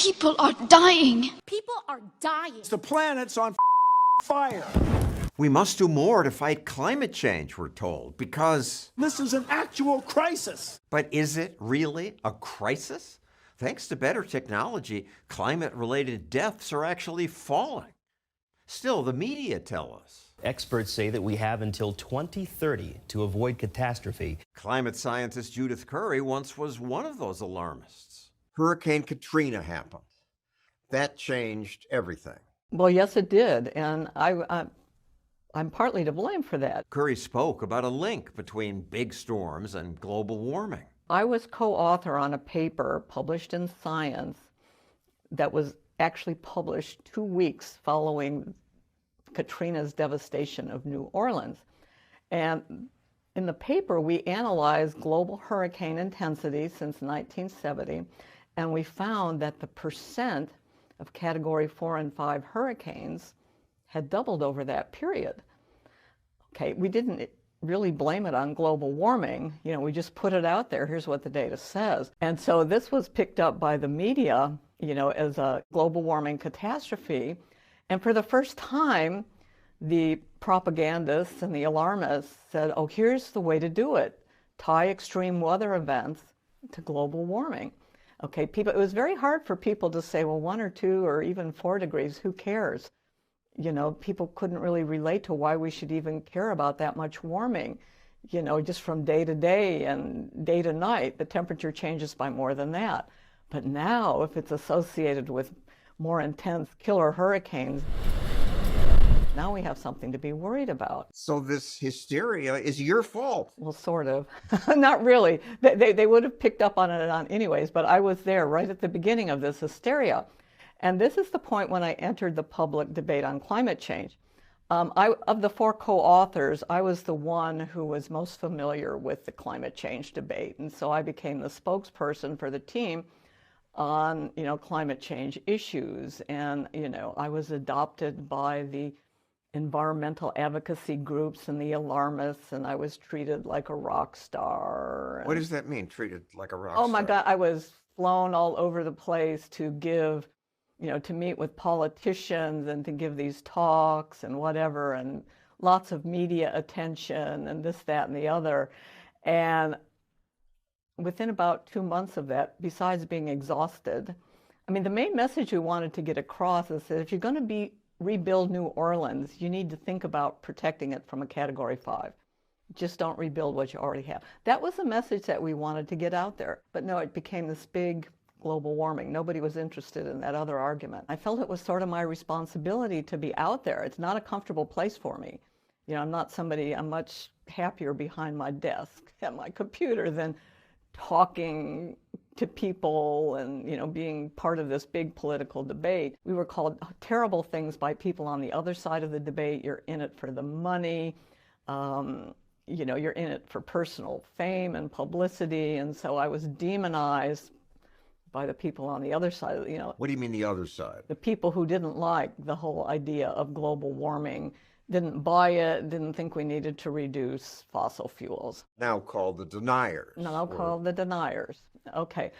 People are dying. People are dying. The planet's on fire. We must do more to fight climate change, we're told, because... This is an actual crisis. But is it really a crisis? Thanks to better technology, climate-related deaths are actually falling. Still, the media tell us. Experts say that we have until 2030 to avoid catastrophe. Climate scientist Judith once was one of those alarmists. Hurricane Katrina happened. That changed everything. Well, yes, it did, and I'm partly to blame for that. Curry spoke about a link between big storms and global warming. I was co-author on a paper published in Science that was actually published 2 weeks following Katrina's devastation of New Orleans. And in the paper, we analyzed global hurricane intensity since 1970, and we found that the percent of Category 4 and 5 hurricanes had doubled over that period. Okay, we didn't really blame it on global warming. You know, we just put it out there. Here's what the data says. And so this was picked up by the media, you know, as a global warming catastrophe. And for the first time, the propagandists and the alarmists said, oh, here's the way to do it. Tie extreme weather events to global warming. Okay, it was very hard for people to say, well, 1 or 2 or even 4 degrees, who cares? You know, people couldn't really relate to why we should even care about that much warming. You know, just from day to day and day to night, the temperature changes by more than that. But now, if it's associated with more intense killer hurricanes, now we have something to be worried about. So this hysteria is your fault. Well, sort of. Not really. They would have picked up on it anyways, but I was there right at the beginning of this hysteria. And this is the point when I entered the public debate on climate change. Of the 4 co-authors, I was the one who was most familiar with the climate change debate. And so I became the spokesperson for the team on, you know, climate change issues. And, you know, I was adopted by the environmental advocacy groups and the alarmists, and I was treated like a rock star. What does that mean, treated like a rock star? Oh my God, I was flown all over the place to give, you know, to meet with politicians and to give these talks and whatever, and lots of media attention and this, that, and the other. And within about 2 months of that, besides being exhausted, I mean, the main message we wanted to get across is that if you're going to rebuild New Orleans, you need to think about protecting it from a Category 5. Just don't rebuild what you already have. That was the message that we wanted to get out there. But no, it became this big global warming. Nobody was interested in that other argument. I felt it was sort of my responsibility to be out there. It's not a comfortable place for me. You know, I'm much happier behind my desk at my computer than talking to people and, you know, being part of this big political debate. We were called terrible things by people on the other side of the debate. You're in it for the money. You know, you're in it for personal fame and publicity. And so I was demonized by the people on the other side of, you know. What do you mean the other side? The people who didn't like the whole idea of global warming, didn't buy it, didn't think we needed to reduce fossil fuels. Now called the deniers. Now called the deniers. Okay.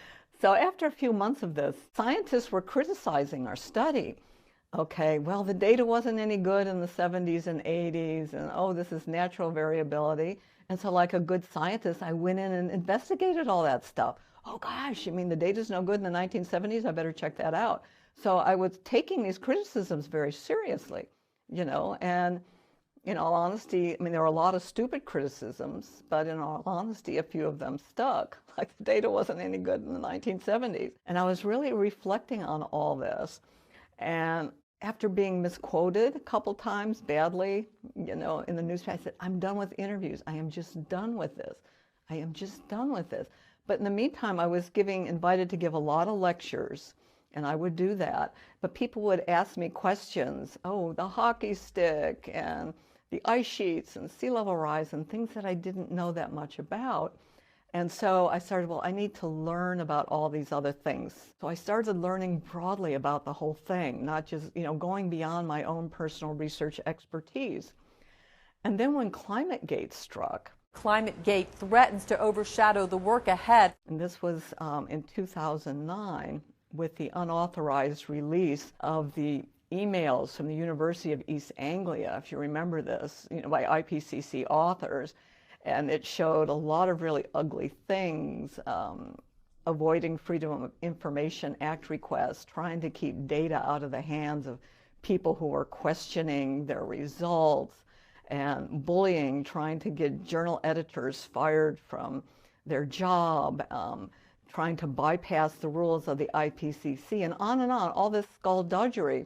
So after a few months of this, scientists were criticizing our study. Okay, well, the data wasn't any good in the 70s and 80s, and oh, this is natural variability. And so like a good scientist, I went in and investigated all that stuff. Oh gosh, I mean, the data's no good in the 1970s, I better check that out. So I was taking these criticisms very seriously, you know, and in all honesty, I mean, there were a lot of stupid criticisms, but in all honesty, a few of them stuck. Like the data wasn't any good in the 1970s. And I was really reflecting on all this. And after being misquoted a couple times badly, you know, in the newspaper, I said, I'm done with interviews. I am just done with this. I am just done with this. But in the meantime, I was invited to give a lot of lectures, and I would do that. But people would ask me questions, oh, the hockey stick and the ice sheets and sea level rise and things that I didn't know that much about. And so I started, well, I need to learn about all these other things. So I started learning broadly about the whole thing, not just, you know, going beyond my own personal research expertise. And then when ClimateGate struck, ClimateGate threatens to overshadow the work ahead. and this was in 2009, with the unauthorized release of the emails from the University of East Anglia, if you remember this, by IPCC authors, and it showed a lot of really ugly things, avoiding Freedom of Information Act requests, trying to keep data out of the hands of people who were questioning their results, and bullying, trying to get journal editors fired from their job, trying to bypass the rules of the IPCC, and on, all this skullduggery.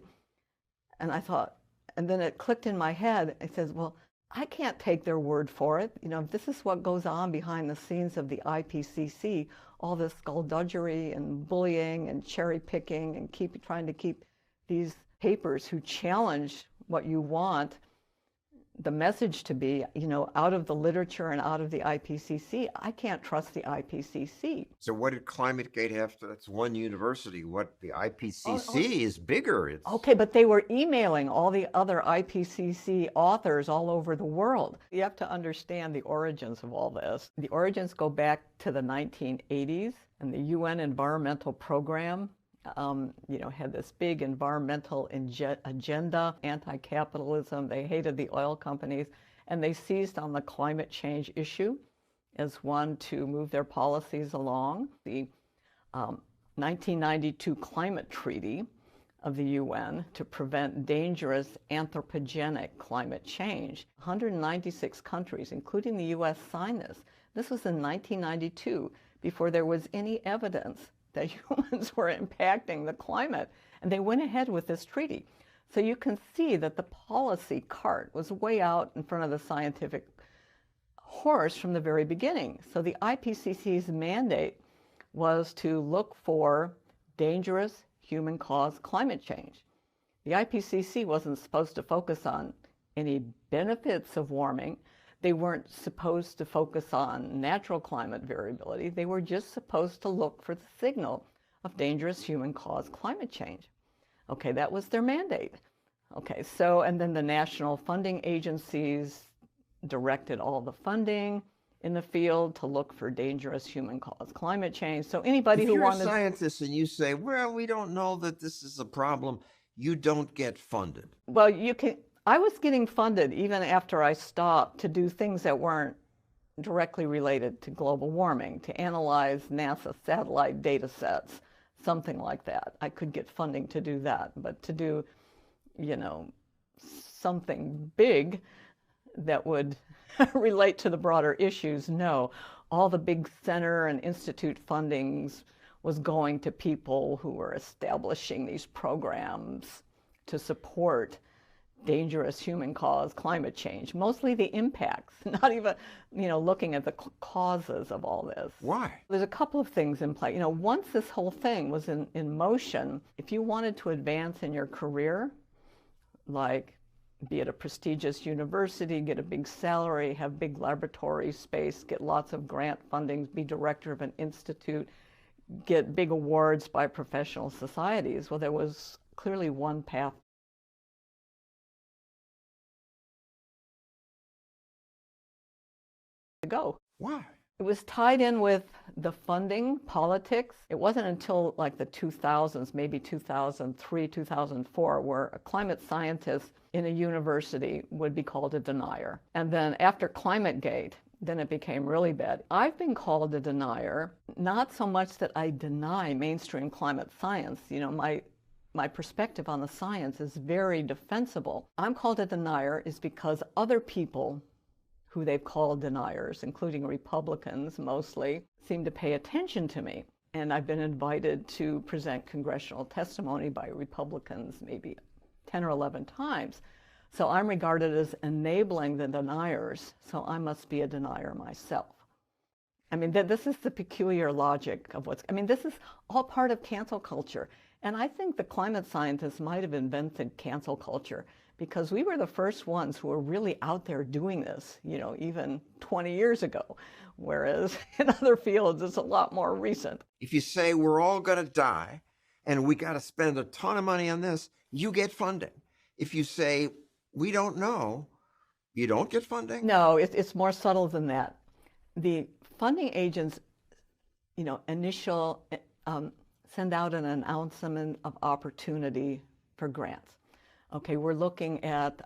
And I thought, and then it clicked in my head, it says, well, I can't take their word for it. This is what goes on behind the scenes of the IPCC, all this skullduggery and bullying and cherry picking and trying to keep these papers who challenge what you want the message to be, out of the literature and out of the IPCC. I can't trust the IPCC. So what did ClimateGate have to, that's one university, what the IPCC is bigger. It's... Okay, but they were emailing all the other IPCC authors all over the world. You have to understand the origins of all this. The origins go back to the 1980s, and the UN Environmental Program had this big environmental agenda, anti-capitalism. They hated the oil companies, and they seized on the climate change issue as one to move their policies along. The 1992 Climate Treaty of the UN to prevent dangerous anthropogenic climate change. 196 countries, including the US, signed this. This was in 1992, before there was any evidence that humans were impacting the climate, and they went ahead with this treaty. So you can see that the policy cart was way out in front of the scientific horse from the very beginning. So the IPCC's mandate was to look for dangerous human-caused climate change. The IPCC wasn't supposed to focus on any benefits of warming. They weren't supposed to focus on natural climate variability. They were just supposed to look for the signal of dangerous human-caused climate change. Okay, that was their mandate. Okay, so, and then the national funding agencies directed all the funding in the field to look for dangerous human-caused climate change. So anybody who wanted... If you're a scientist and you say, well, we don't know that this is a problem, you don't get funded. Well, you can... I was getting funded even after I stopped to do things that weren't directly related to global warming, to analyze NASA satellite data sets, something like that. I could get funding to do that, but to do, something big that would relate to the broader issues, no. All the big center and institute fundings was going to people who were establishing these programs to support dangerous human-caused climate change, mostly the impacts, not even, looking at the causes of all this. Why? There's a couple of things in play. Once this whole thing was in motion, if you wanted to advance in your career, like be at a prestigious university, get a big salary, have big laboratory space, get lots of grant funding, be director of an institute, get big awards by professional societies, well, there was clearly one path to go. Why? It was tied in with the funding, politics. It wasn't until like the 2000s, maybe 2003, 2004, where a climate scientist in a university would be called a denier. And then after ClimateGate, then it became really bad. I've been called a denier, not so much that I deny mainstream climate science. My perspective on the science is very defensible. I'm called a denier is because other people who they've called deniers, including Republicans mostly, seem to pay attention to me. And I've been invited to present congressional testimony by Republicans maybe 10 or 11 times. So I'm regarded as enabling the deniers, so I must be a denier myself. This is the peculiar logic of this is all part of cancel culture. And I think the climate scientists might have invented cancel culture because we were the first ones who were really out there doing this, even 20 years ago, whereas in other fields it's a lot more recent. If you say we're all going to die and we got to spend a ton of money on this, you get funding. If you say we don't know, you don't get funding? No, it's more subtle than that. The funding agents, initial send out an announcement of opportunity for grants. Okay, we're looking at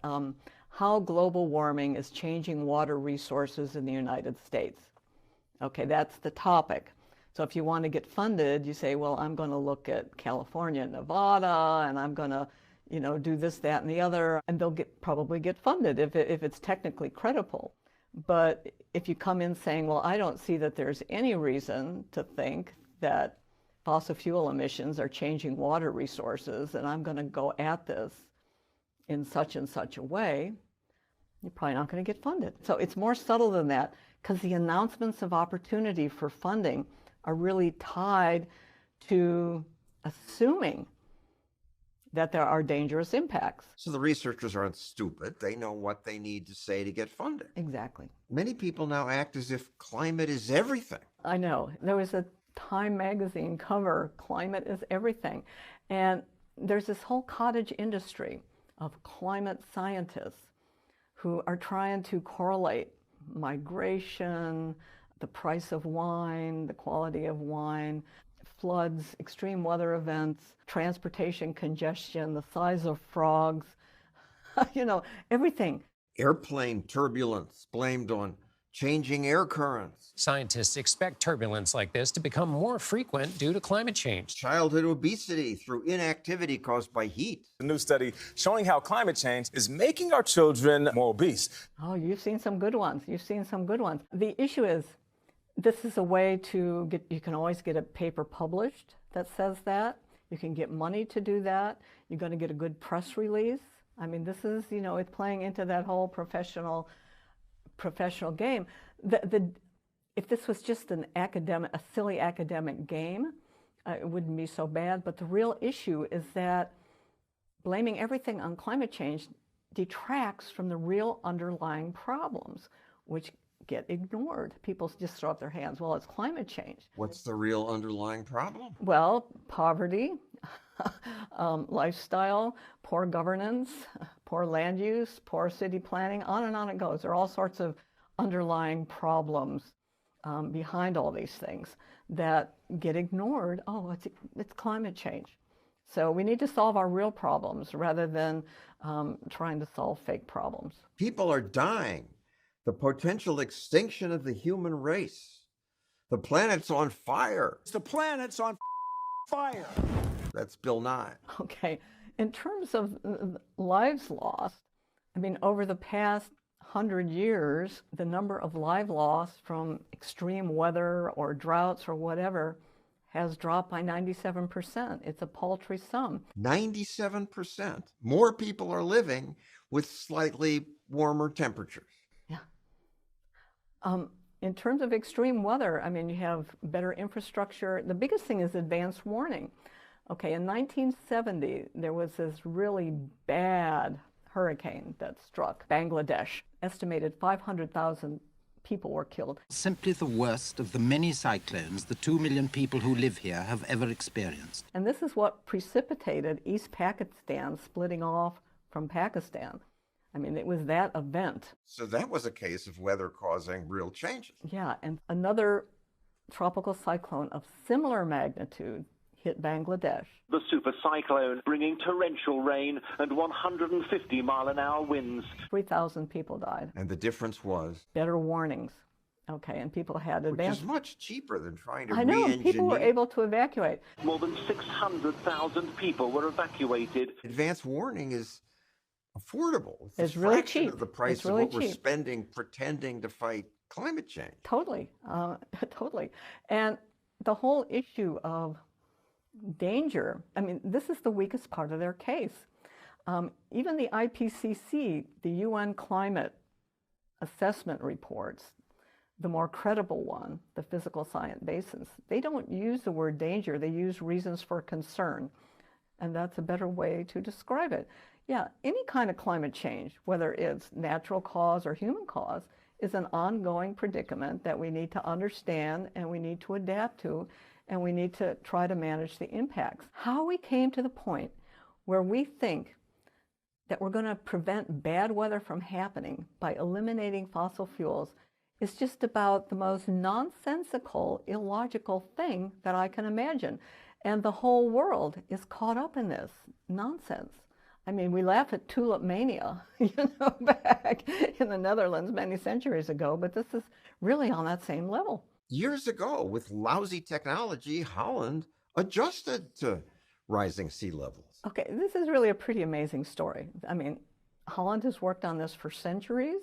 how global warming is changing water resources in the United States. Okay, that's the topic. So if you want to get funded, you say, well, I'm going to look at California, Nevada, and I'm going to, do this, that, and the other, and they'll probably get funded if it's technically credible. But if you come in saying, well, I don't see that there's any reason to think that fossil fuel emissions are changing water resources, and I'm going to go at this in such and such a way, you're probably not going to get funded. So it's more subtle than that, because the announcements of opportunity for funding are really tied to assuming that there are dangerous impacts. So the researchers aren't stupid. They know what they need to say to get funded. Exactly. Many people now act as if climate is everything. I know. There was a Time magazine cover, climate is everything. And there's this whole cottage industry of climate scientists who are trying to correlate migration, the price of wine, the quality of wine, floods, extreme weather events, transportation congestion, the size of frogs, everything. Airplane turbulence blamed on changing air currents. Scientists expect turbulence like this to become more frequent due to climate change. Childhood obesity through inactivity caused by heat. A new study showing how climate change is making our children more obese. Oh, you've seen some good ones. The issue is, this is a way to get, you can always get a paper published that says that. You can get money to do that. You're going to get a good press release. I mean, this is, it's playing into that whole professional game. If this was just a silly academic game, it wouldn't be so bad. But the real issue is that blaming everything on climate change detracts from the real underlying problems, which get ignored. People just throw up their hands. Well, it's climate change. What's the real underlying problem? Well, poverty, lifestyle, poor governance, poor land use, poor city planning, on and on it goes. There are all sorts of underlying problems behind all these things that get ignored. Oh, it's climate change. So we need to solve our real problems rather than trying to solve fake problems. People are dying. The potential extinction of the human race. The planet's on fire. The planet's on fire. That's Bill Nye. Okay. In terms of lives lost, I mean, over the past 100 years, the number of lives lost from extreme weather or droughts or whatever has dropped by 97%. It's a paltry sum. 97%. More people are living with slightly warmer temperatures. Yeah. In terms of extreme weather, I mean, you have better infrastructure. The biggest thing is advance warning. Okay, in 1970, there was this really bad hurricane that struck Bangladesh. Estimated 500,000 people were killed. Simply the worst of the many cyclones the 2 million people who live here have ever experienced. And this is what precipitated East Pakistan splitting off from Pakistan. I mean, it was that event. So that was a case of weather causing real changes. Yeah, and another tropical cyclone of similar magnitude hit Bangladesh. The super cyclone bringing torrential rain and 150-mile-an-hour winds. 3,000 people died. And the difference was? Better warnings. Okay, and people had advanced... Which is much cheaper than trying to I know, re-engineer. people were able to evacuate. More than 600,000 people were evacuated. Advance warning is affordable. It's a really fraction cheap. of the price It's really of what we're cheap. spending pretending to fight climate change. Totally, totally. And the whole issue of danger, I mean, this is the weakest part of their case. Even the IPCC, the UN climate assessment reports, the more credible one, the physical science basis, they don't use the word danger, they use reasons for concern. And that's a better way to describe it. Yeah, any kind of climate change, whether it's natural cause or human cause, is an ongoing predicament that we need to understand and we need to adapt to, and we need to try to manage the impacts. How we came to the point where we think that we're going to prevent bad weather from happening by eliminating fossil fuels is just about the most nonsensical, illogical thing that I can imagine. And the whole world is caught up in this nonsense. I mean, we laugh at tulip mania, back in the Netherlands many centuries ago, but this is really on that same level. Years ago, with lousy technology, Holland adjusted to rising sea levels. Okay, this is really a pretty amazing story. I mean, Holland has worked on this for centuries.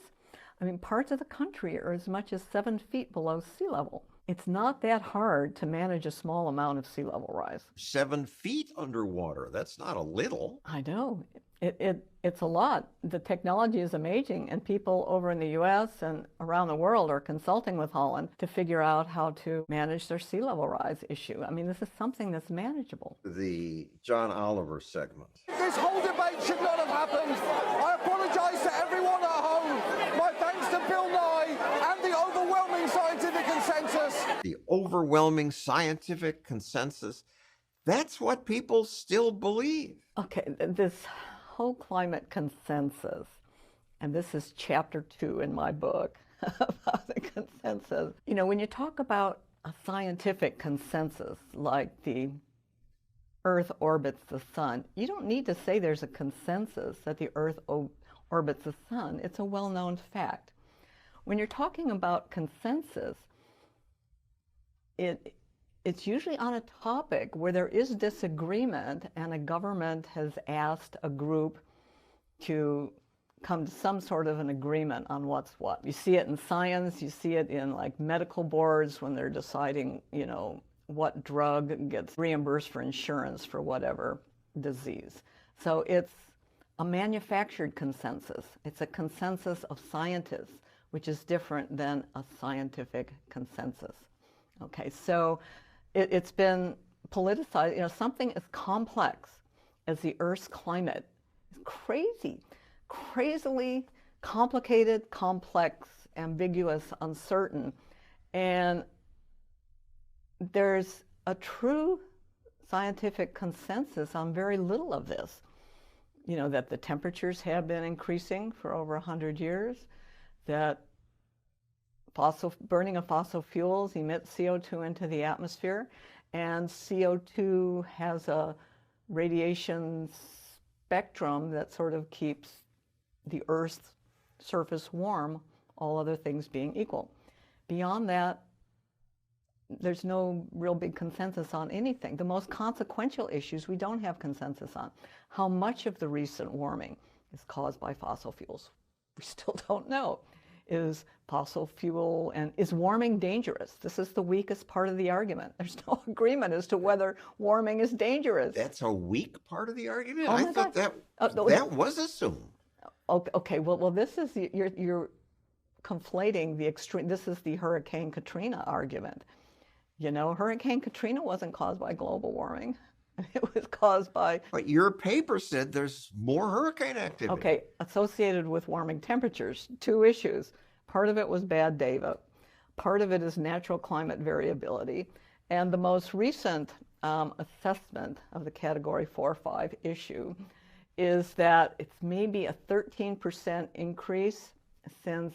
I mean, parts of the country are as much as 7 feet below sea level. It's not that hard to manage a small amount of sea level rise. 7 feet underwater, that's not a little. I know. It's a lot. The technology is amazing, and people over in the US and around the world are consulting with Holland to figure out how to manage their sea level rise issue. I mean, this is something that's manageable. The John Oliver segment. This whole debate should not have happened. I apologise to everyone at home. My thanks to Bill Nye and the overwhelming scientific consensus. The overwhelming scientific consensus, that's what people still believe. Okay, this whole climate consensus, and this is chapter 2 in my book about the consensus. You know, when you talk about a scientific consensus like the Earth orbits the sun, you don't need to say there's a consensus that the Earth orbits the sun. It's a well-known fact. When you're talking about consensus, it's usually on a topic where there is disagreement and a government has asked a group to come to some sort of an agreement on what's what. You see it in science, you see it in like medical boards when they're deciding, what drug gets reimbursed for insurance for whatever disease. So it's a manufactured consensus. It's a consensus of scientists, which is different than a scientific consensus. Okay, so it's been politicized. Something as complex as the Earth's climate is crazily complicated, complex, ambiguous, uncertain. And there's a true scientific consensus on very little of this. That the temperatures have been increasing for over 100 years, that burning of fossil fuels emits CO2 into the atmosphere, and CO2 has a radiation spectrum that sort of keeps the Earth's surface warm, all other things being equal. Beyond that, there's no real big consensus on anything. The most consequential issues we don't have consensus on. How much of the recent warming is caused by fossil fuels? We still don't know. Is fossil fuel and is warming dangerous? This is the weakest part of the argument. There's no agreement as to whether warming is dangerous. That's a weak part of the argument? Oh I thought that was assumed. Okay, well this is, you're conflating the extreme. This is the Hurricane Katrina argument. Hurricane Katrina wasn't caused by global warming. It was caused by... But your paper said there's more hurricane activity. Okay, associated with warming temperatures, 2 issues. Part of it was bad data. Part of it is natural climate variability. And the most recent assessment of the Category 4-5 issue is that it's maybe a 13% increase since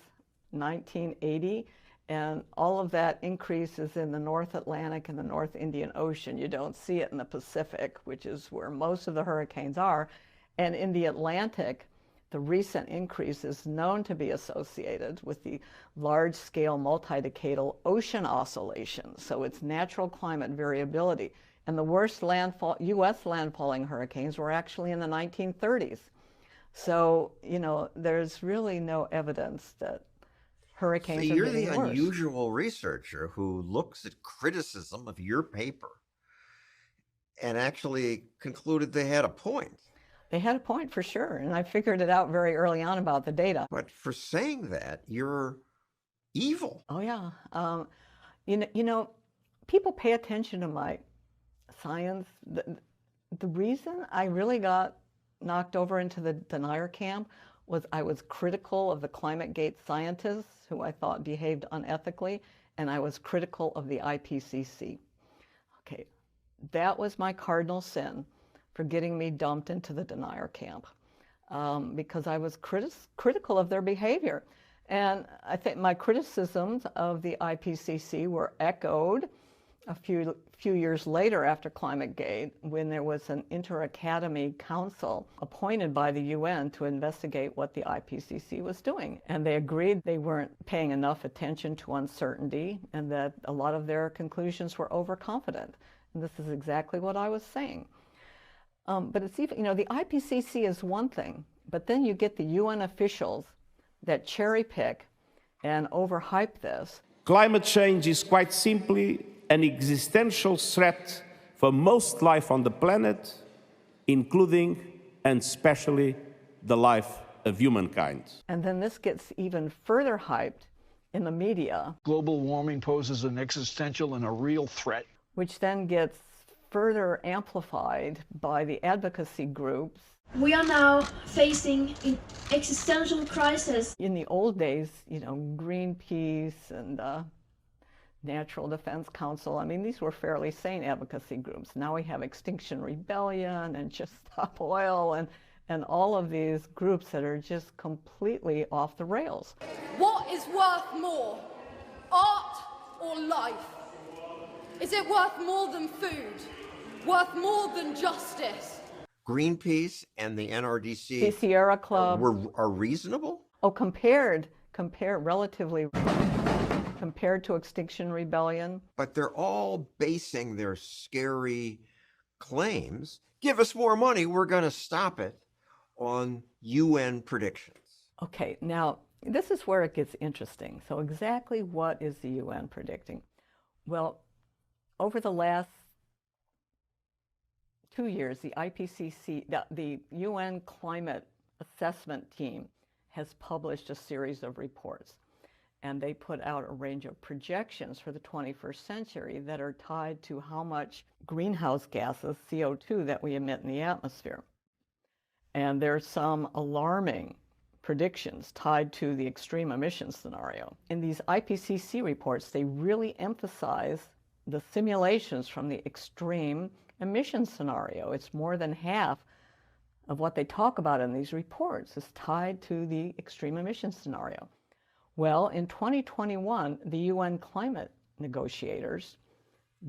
1980. And all of that increase is in the North Atlantic and the North Indian Ocean. You don't see it in the Pacific, which is where most of the hurricanes are. And in the Atlantic, the recent increase is known to be associated with the large-scale multi-decadal ocean oscillations. So it's natural climate variability. And the worst U.S. landfalling hurricanes were actually in the 1930s. So, there's really no evidence that hurricanes so are you're getting the worse. unusual researcher who looks at criticism of your paper and actually concluded they had a point. They had a point for sure, and I figured it out very early on about the data. But for saying that, you're evil. Oh yeah, people pay attention to my science. The reason I really got knocked over into the denier camp was I was critical of the ClimateGate scientists who I thought behaved unethically, and I was critical of the IPCC. Okay, that was my cardinal sin for getting me dumped into the denier camp, because I was critical of their behavior. And I think my criticisms of the IPCC were echoed a few years later after ClimateGate, when there was an inter-academy council appointed by the UN to investigate what the IPCC was doing. And they agreed they weren't paying enough attention to uncertainty and that a lot of their conclusions were overconfident. And this is exactly what I was saying. But it's even, the IPCC is one thing, but then you get the UN officials that cherry pick and overhype this. Climate change is quite simply an existential threat for most life on the planet, including and especially the life of humankind. And then this gets even further hyped in the media. Global warming poses an existential and a real threat. Which then gets further amplified by the advocacy groups. We are now facing an existential crisis. In the old days, Greenpeace and Natural Defense Council, these were fairly sane advocacy groups. Now we have Extinction Rebellion and Just Stop Oil and all of these groups that are just completely off the rails. What is worth more, art or life? Is it worth more than food? Worth more than justice? Greenpeace and the NRDC the Sierra Club are reasonable? Oh, compared to Extinction Rebellion. But they're all basing their scary claims, give us more money, we're going to stop it, on UN predictions. Okay, now this is where it gets interesting. So exactly what is the UN predicting? Well, over the last 2 years, the IPCC, the UN Climate Assessment Team, has published a series of reports. And they put out a range of projections for the 21st century that are tied to how much greenhouse gases, CO2, that we emit in the atmosphere. And there's some alarming predictions tied to the extreme emissions scenario. In these IPCC reports, they really emphasize the simulations from the extreme emissions scenario. It's more than half of what they talk about in these reports is tied to the extreme emissions scenario. Well, in 2021, the UN climate negotiators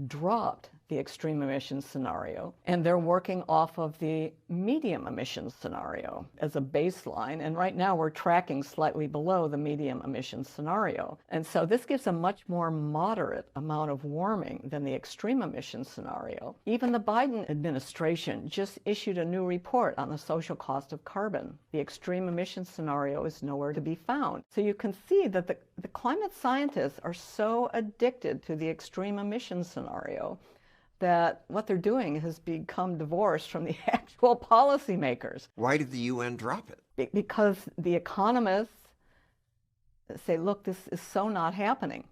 dropped the extreme emissions scenario, and they're working off of the medium emissions scenario as a baseline. And right now we're tracking slightly below the medium emissions scenario. And so this gives a much more moderate amount of warming than the extreme emissions scenario. Even the Biden administration just issued a new report on the social cost of carbon. The extreme emissions scenario is nowhere to be found. So you can see that the climate scientists are so addicted to the extreme emissions scenario that what they're doing has become divorced from the actual policymakers. Why did the UN drop it? Because the economists say, look, this is so not happening.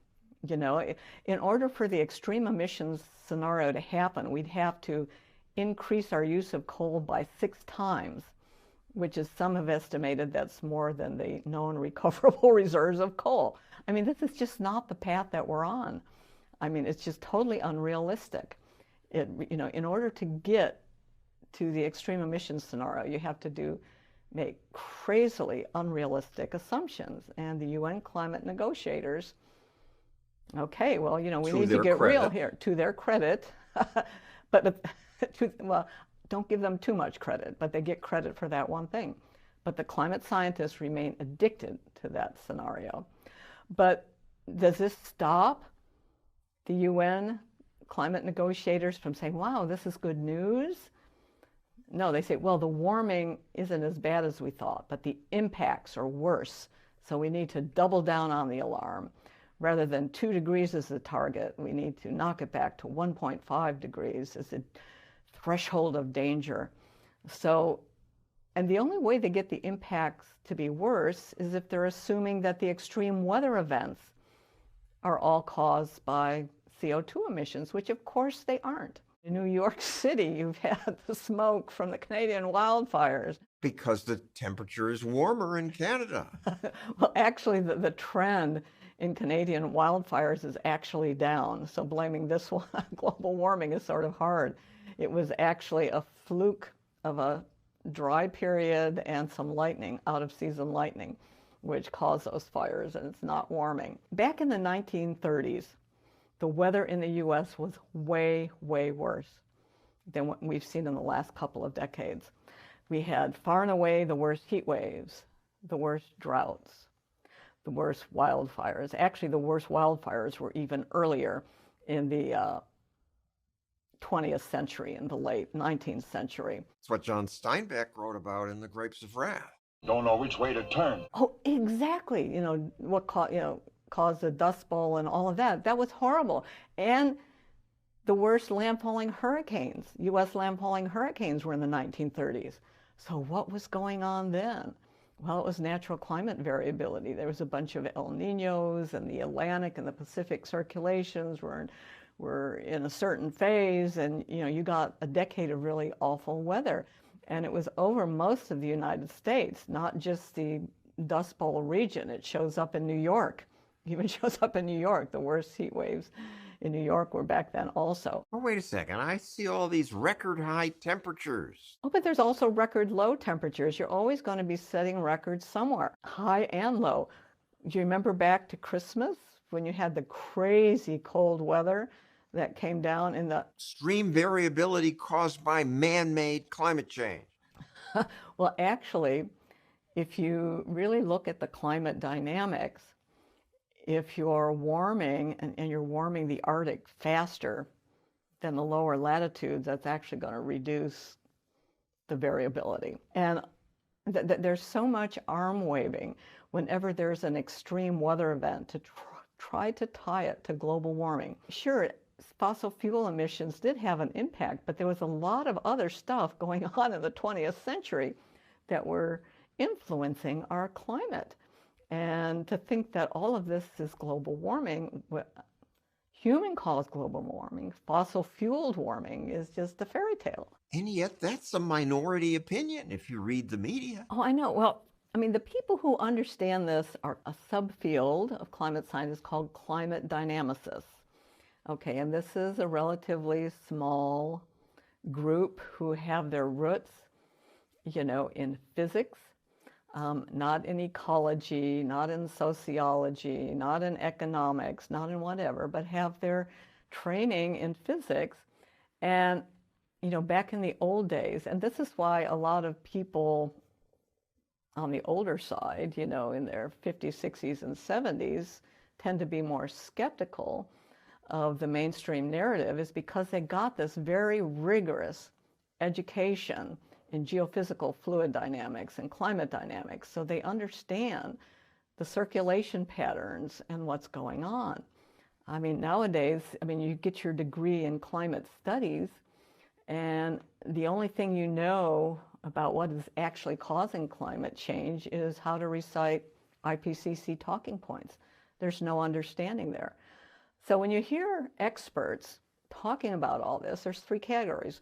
In order for the extreme emissions scenario to happen, we'd have to increase our use of coal by 6 times, which is, some have estimated that's more than the known recoverable reserves of coal. This is just not the path that we're on. It's just totally unrealistic. In order to get to the extreme emissions scenario, you have to make crazily unrealistic assumptions. And the UN climate negotiators, okay, well, we need to get real here, to their credit. But don't give them too much credit, but they get credit for that one thing. But the climate scientists remain addicted to that scenario. But does this stop the UN climate negotiators from saying, wow, this is good news? No, they say, well, the warming isn't as bad as we thought, but the impacts are worse. So we need to double down on the alarm. Rather than 2 degrees as the target, we need to knock it back to 1.5 degrees as a threshold of danger. So, and the only way they get the impacts to be worse is if they're assuming that the extreme weather events are all caused by CO2 emissions, which of course they aren't. In New York City, you've had the smoke from the Canadian wildfires. Because the temperature is warmer in Canada. Well, actually, the trend in Canadian wildfires is actually down. So blaming this one on global warming is sort of hard. It was actually a fluke of a dry period and some lightning, out-of-season lightning, which caused those fires, and it's not warming. Back in the 1930s, the weather in the U.S. was way, way worse than what we've seen in the last couple of decades. We had far and away the worst heat waves, the worst droughts, the worst wildfires. Actually, the worst wildfires were even earlier in the 20th century, in the late 19th century. That's what John Steinbeck wrote about in The Grapes of Wrath. Don't know which way to turn. Oh, exactly. What caused the Dust Bowl and all of that. That was horrible. And the worst landfalling hurricanes, U.S. landfalling hurricanes, were in the 1930s. So what was going on then? Well, it was natural climate variability. There was a bunch of El Niños, and the Atlantic and the Pacific circulations were in a certain phase, and you got a decade of really awful weather. And it was over most of the United States, not just the Dust Bowl region. It shows up in New York. It even shows up in New York. The worst heat waves in New York were back then also. Oh, wait a second. I see all these record high temperatures. Oh, but there's also record low temperatures. You're always going to be setting records somewhere, high and low. Do you remember back to Christmas when you had the crazy cold weather that came down in the... Extreme variability caused by man-made climate change. Well, actually, if you really look at the climate dynamics, if you're warming and you're warming the Arctic faster than the lower latitudes, that's actually going to reduce the variability. And there's so much arm waving whenever there's an extreme weather event to try to tie it to global warming. Sure, fossil fuel emissions did have an impact, but there was a lot of other stuff going on in the 20th century that were influencing our climate. And to think that all of this is global warming, human-caused global warming, fossil-fueled warming, is just a fairy tale. And yet that's a minority opinion if you read the media. Oh, I know. Well, I mean, the people who understand this are a subfield of climate science called climate dynamicists. Okay, and this is a relatively small group who have their roots, in physics, not in ecology, not in sociology, not in economics, not in whatever, but have their training in physics. And, back in the old days, and this is why a lot of people on the older side, in their 50s, 60s, and 70s, tend to be more skeptical of the mainstream narrative, is because they got this very rigorous education in geophysical fluid dynamics and climate dynamics. So they understand the circulation patterns and what's going on. I mean, nowadays, you get your degree in climate studies, and the only thing you know about what is actually causing climate change is how to recite IPCC talking points. There's no understanding there. So when you hear experts talking about all this, there's three categories.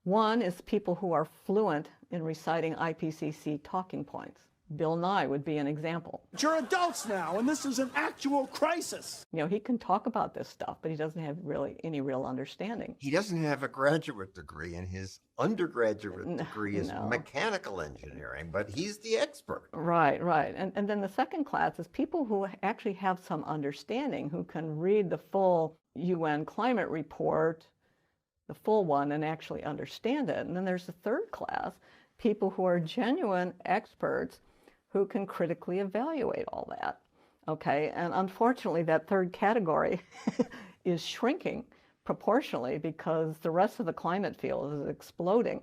One is people who are fluent in reciting IPCC talking points. Bill Nye would be an example. You're adults now, and this is an actual crisis. He can talk about this stuff, but he doesn't have really any real understanding. He doesn't have a graduate degree, and his undergraduate degree is mechanical engineering, but he's the expert. Right. And then the second class is people who actually have some understanding, who can read the full UN climate report, the full one, and actually understand it. And then there's the third class, people who are genuine experts who can critically evaluate all that. Okay, and unfortunately that third category is shrinking proportionally because the rest of the climate field is exploding.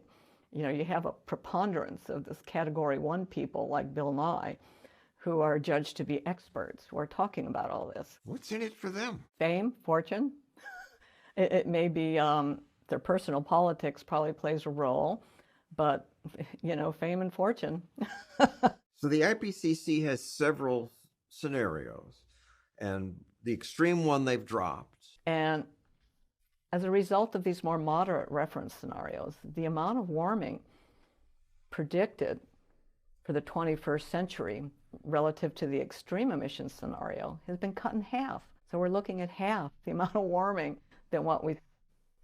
You have a preponderance of this category 1 people like Bill Nye who are judged to be experts, who are talking about all this. What's in it for them? Fame, fortune. It may be their personal politics probably plays a role, but fame and fortune. So the IPCC has several scenarios, and the extreme one they've dropped. And as a result of these more moderate reference scenarios, the amount of warming predicted for the 21st century relative to the extreme emissions scenario has been cut in half. So we're looking at half the amount of warming than what we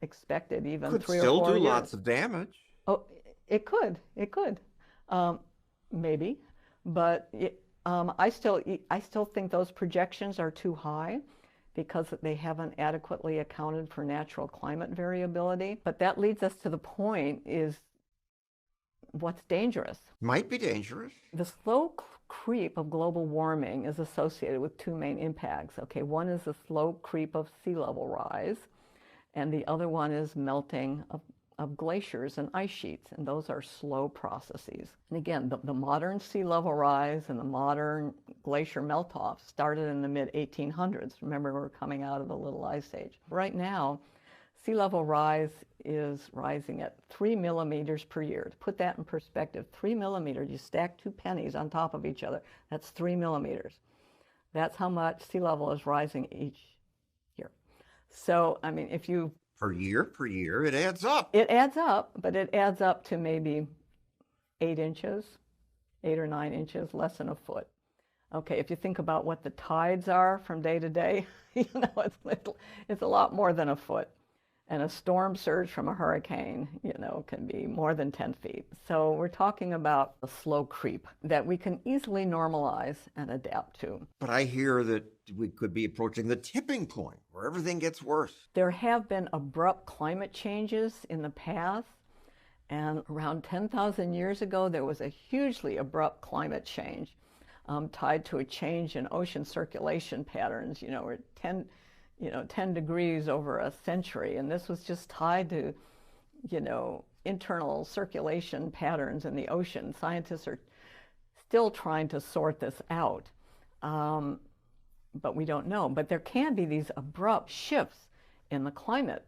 expected even 3 or 4 years. Could still do lots of damage. Oh, it could. Maybe. But I still think those projections are too high, because they haven't adequately accounted for natural climate variability. But that leads us to the point is what's dangerous. Might be dangerous. The slow creep of global warming is associated with two main impacts. Okay, one is the slow creep of sea level rise, and the other one is melting of glaciers and ice sheets, and those are slow processes. And again, the modern sea level rise and the modern glacier melt-off started in the mid-1800s. Remember, we're coming out of the Little Ice Age. Right now, sea level rise is rising at 3 millimeters per year. To put that in perspective, 3 millimeters, you stack two pennies on top of each other, that's 3 millimeters. That's how much sea level is rising each year. So, I mean, if you... Per year, it adds up. It adds up, but it adds up to maybe 8 inches, 8 or 9 inches, less than a foot. Okay, if you think about what the tides are from day to day, you know, it's a lot more than a foot. And a storm surge from a hurricane, you know, can be more than 10 feet. So we're talking about a slow creep that we can easily normalize and adapt to. But I hear that we could be approaching the tipping point where everything gets worse. There have been abrupt climate changes in the past. And around 10,000 years ago, there was a hugely abrupt climate change tied to a change in ocean circulation patterns, you know, where 10 degrees over a century, and this was just tied to, you know, internal circulation patterns in the ocean. Scientists are still trying to sort this out, but we don't know. But there can be these abrupt shifts in the climate.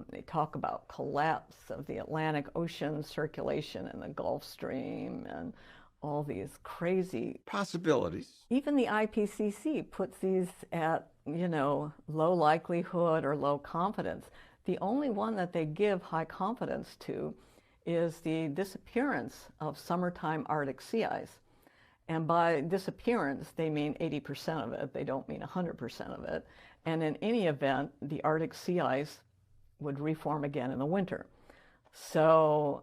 They talk about collapse of the Atlantic Ocean circulation in the Gulf Stream and all these crazy possibilities. Even the IPCC puts these at, you know, low likelihood or low confidence. The only one that they give high confidence to is the disappearance of summertime Arctic sea ice. And by disappearance, they mean 80% of it. They don't mean 100% of it. And in any event, the Arctic sea ice would reform again in the winter. So,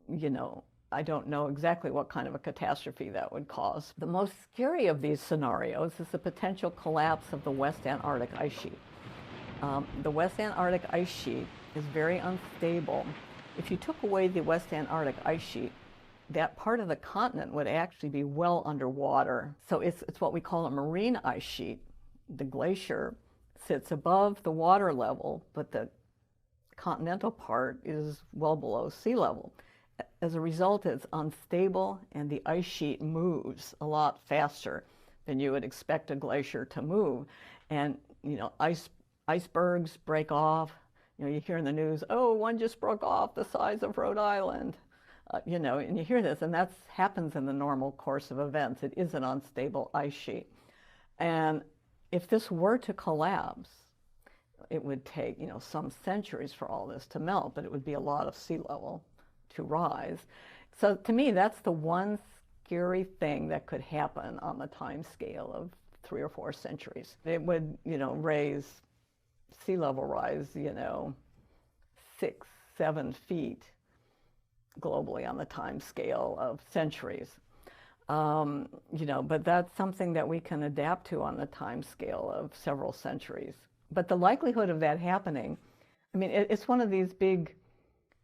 you know, I don't know exactly what kind of a catastrophe that would cause. The most scary of these scenarios is the potential collapse of the West Antarctic ice sheet. The West Antarctic ice sheet is very unstable. If you took away the West Antarctic ice sheet, that part of the continent would actually be well underwater. So it's what we call a marine ice sheet. The glacier sits above the water level, but the continental part is well below sea level. As a result, it's unstable, and the ice sheet moves a lot faster than you would expect a glacier to move. And, you know, icebergs break off. You know, you hear in the news, oh, one just broke off the size of Rhode Island. You know, and you hear this, and that happens in the normal course of events. It is an unstable ice sheet. And if this were to collapse, it would take, you know, some centuries for all this to melt, but it would be a lot of sea level to rise. So to me, that's the one scary thing that could happen on the time scale of 3 or 4 centuries. It would, you know, raise sea level rise, you know, 6, 7 feet globally on the time scale of centuries. You know, but that's something that we can adapt to on the time scale of several centuries. But the likelihood of that happening, I mean, it's one of these big,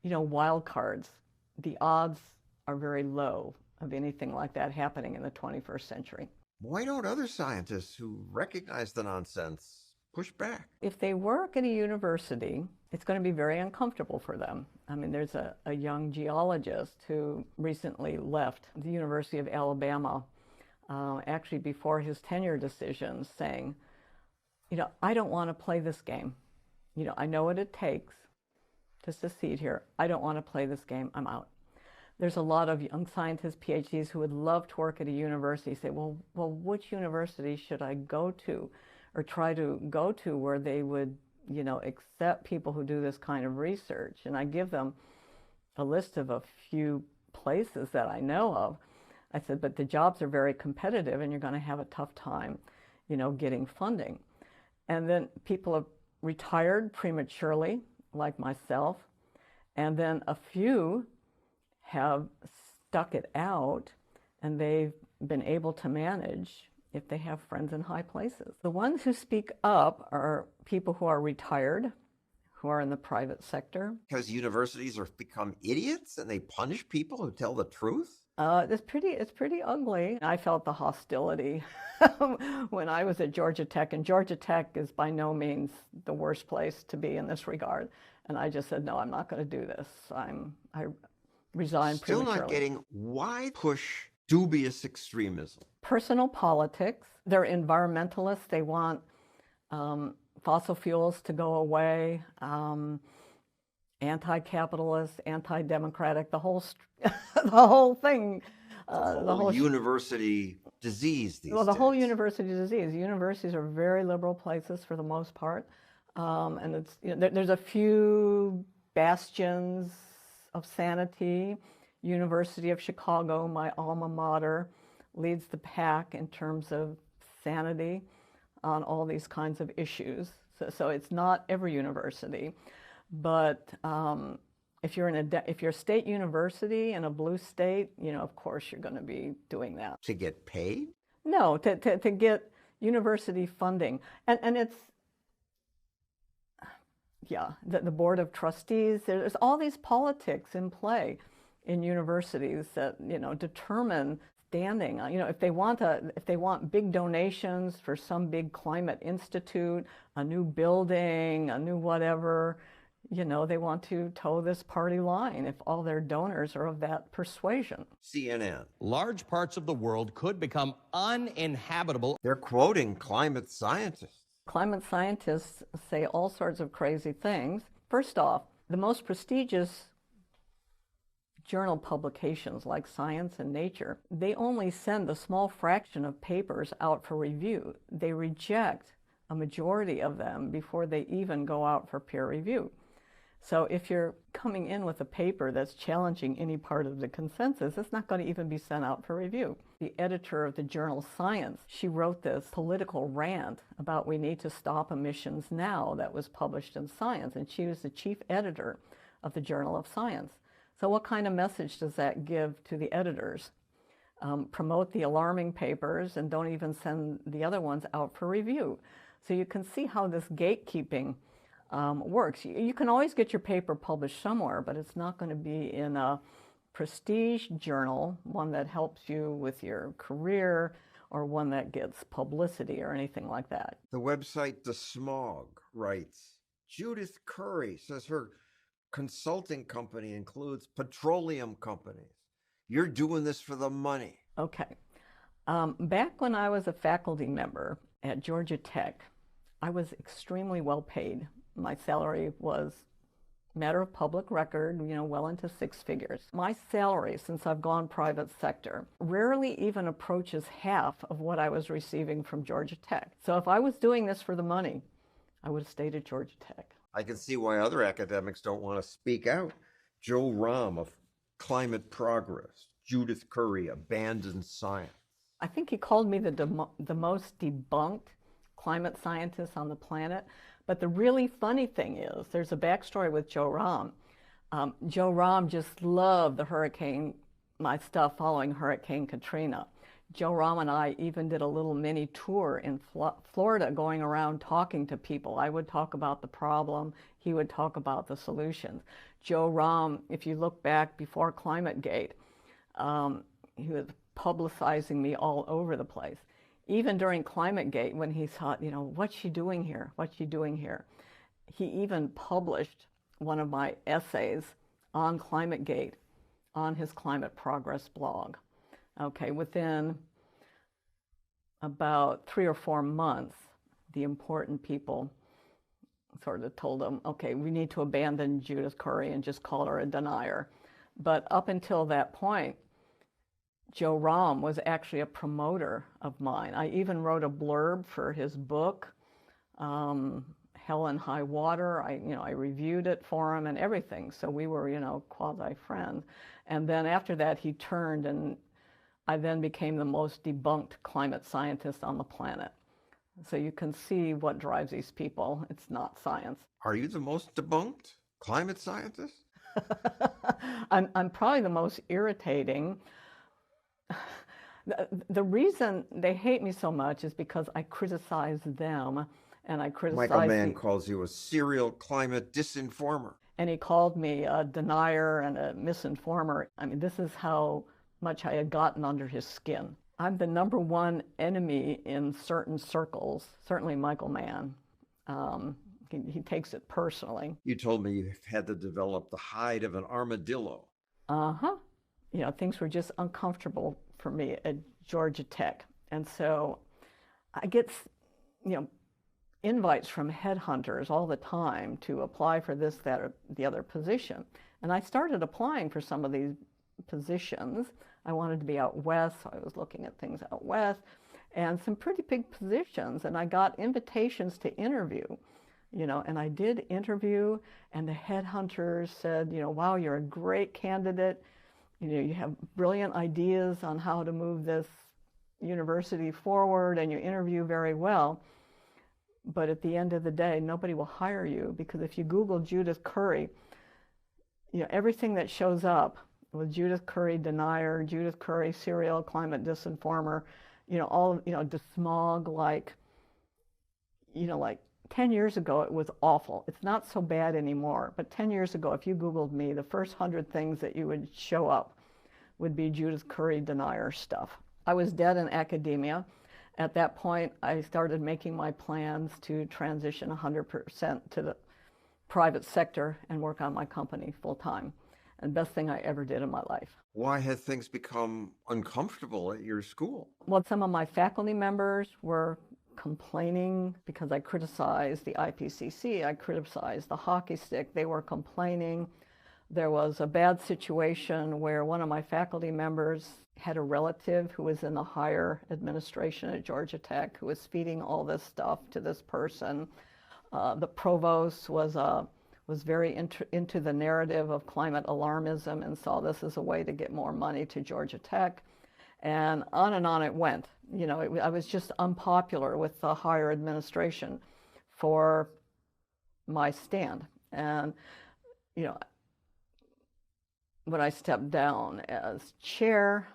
you know, wild cards. The odds are very low of anything like that happening in the 21st century. Why don't other scientists who recognize the nonsense push back? If they work at a university, it's going to be very uncomfortable for them. I mean, there's a young geologist who recently left the University of Alabama, actually before his tenure decision, saying, you know, I don't want to play this game. You know, I know what it takes to succeed here. I don't want to play this game. I'm out. There's a lot of young scientists, PhDs, who would love to work at a university, say, well, which university should I go to or try to go to where they would, you know, accept people who do this kind of research? And I give them a list of a few places that I know of. I said, but the jobs are very competitive and you're going to have a tough time, you know, getting funding. And then people have retired prematurely, like myself, and then a few have stuck it out, and they've been able to manage if they have friends in high places. The ones who speak up are people who are retired, who are in the private sector. Because universities have become idiots and they punish people who tell the truth? It's pretty ugly. I felt the hostility when I was at Georgia Tech, and Georgia Tech is by no means the worst place to be in this regard. And I just said, no, I'm not going to do this. I resigned prematurely. Still not getting why push dubious extremism. Personal politics. They're environmentalists. They want fossil fuels to go away. Anti-capitalist, anti-democratic, the whole thing. The whole university disease these Well, the days. whole university disease. Universities are very liberal places for the most part. And it's, there's a few bastions of sanity. University of Chicago, my alma mater, leads the pack in terms of sanity on all these kinds of issues. So it's not every university. But if you're a state university in a blue state, of course you're going to be doing that. To get paid? No, to get university funding. And it's, the board of trustees, there's all these politics in play in universities that, determine standing. If they want big donations for some big climate institute, a new building, a new whatever, they want to toe this party line if all their donors are of that persuasion. CNN. Large parts of the world could become uninhabitable. They're quoting climate scientists. Climate scientists say all sorts of crazy things. First off, the most prestigious journal publications like Science and Nature, they only send a small fraction of papers out for review. They reject a majority of them before they even go out for peer review. So if you're coming in with a paper that's challenging any part of the consensus, it's not going to even be sent out for review. The editor of the journal Science, she wrote this political rant about we need to stop emissions now that was published in Science, and she was the chief editor of the Journal of Science. So what kind of message does that give to the editors? Promote the alarming papers and don't even send the other ones out for review. So you can see how this gatekeeping works. You can always get your paper published somewhere, but it's not going to be in a prestige journal, one that helps you with your career or one that gets publicity or anything like that. The website The Smog writes, Judith Curry says her consulting company includes petroleum companies. You're doing this for the money. Okay. Back when I was a faculty member at Georgia Tech, I was extremely well paid. My salary was matter of public record, well into six figures. My salary, since I've gone private sector, rarely even approaches half of what I was receiving from Georgia Tech. So if I was doing this for the money, I would have stayed at Georgia Tech. I can see why other academics don't want to speak out. Joe Rahm of Climate Progress, Judith Curry abandoned science. I think he called me the most debunked climate scientist on the planet. But the really funny thing is, there's a backstory with Joe Rahm. Joe Rahm just loved my stuff following Hurricane Katrina. Joe Rahm and I even did a little mini tour in Florida, going around talking to people. I would talk about the problem, he would talk about the solutions. Joe Rahm, if you look back before ClimateGate, he was publicizing me all over the place. Even during ClimateGate, when he thought, what's she doing here? What's she doing here? He even published one of my essays on ClimateGate on his Climate Progress blog. Okay, within about 3 or 4 months, the important people sort of told him, okay, we need to abandon Judith Curry and just call her a denier. But up until that point, Joe Rahm was actually a promoter of mine. I even wrote a blurb for his book, Hell and High Water. I reviewed it for him and everything. So we were, quasi-friends. And then after that, he turned, and I then became the most debunked climate scientist on the planet. So you can see what drives these people. It's not science. Are you the most debunked climate scientist? I'm probably the most irritating. The reason they hate me so much is because I criticize them, and I criticize Michael Mann calls you a serial climate disinformer. and he called me a denier and a misinformer. I mean, this is how much I had gotten under his skin. I'm the #1 enemy in certain circles, certainly Michael Mann. He takes it personally. You told me you had to develop the hide of an armadillo. Uh-huh. You know, things were just uncomfortable for me at Georgia Tech. And so I get, you know, invites from headhunters all the time to apply for this, that, or the other position. And I started applying for some of these positions. I wanted to be out west, so I was looking at things out west, and some pretty big positions. And I got invitations to interview, you know, and I did interview, and the headhunters said, you know, wow, you're a great candidate. You know, you have brilliant ideas on how to move this university forward, and you interview very well. But at the end of the day, nobody will hire you, because if you Google Judith Curry, you know, everything that shows up with Judith Curry denier, Judith Curry serial climate disinformer, you know, all, you know, DeSmog, like, you know, like 10 years ago, it was awful. It's not so bad anymore. But 10 years ago, if you Googled me, the first 100 things that you would show up would be Judith Curry denier stuff. I was dead in academia. At that point, I started making my plans to transition 100% to the private sector and work on my company full time. And best thing I ever did in my life. Why had things become uncomfortable at your school? Well, some of my faculty members were complaining because I criticized the IPCC, I criticized the hockey stick. They were complaining. There was a bad situation where one of my faculty members had a relative who was in the higher administration at Georgia Tech who was feeding all this stuff to this person. The provost was very into the narrative of climate alarmism and saw this as a way to get more money to Georgia Tech. And on it went. You know, I was just unpopular with the higher administration for my stand. And, you know, when I stepped down as chair,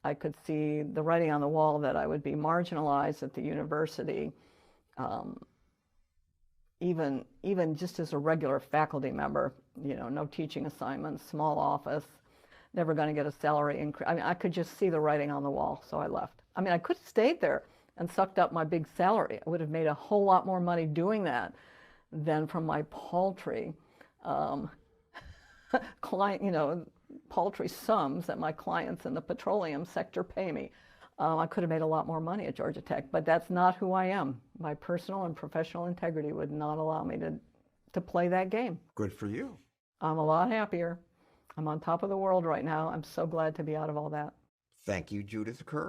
I could see the writing on the wall that I would be marginalized at the university, even just as a regular faculty member, you know, no teaching assignments, small office, never going to get a salary increase. I mean, I could just see the writing on the wall, so I left. I mean, I could have stayed there and sucked up my big salary. I would have made a whole lot more money doing that than from my paltry client, you know, paltry sums that my clients in the petroleum sector pay me. I could have made a lot more money at Georgia Tech, but that's not who I am. My personal and professional integrity would not allow me to play that game. Good for you. I'm a lot happier. I'm on top of the world right now. I'm so glad to be out of all that. Thank you, Judith Curry.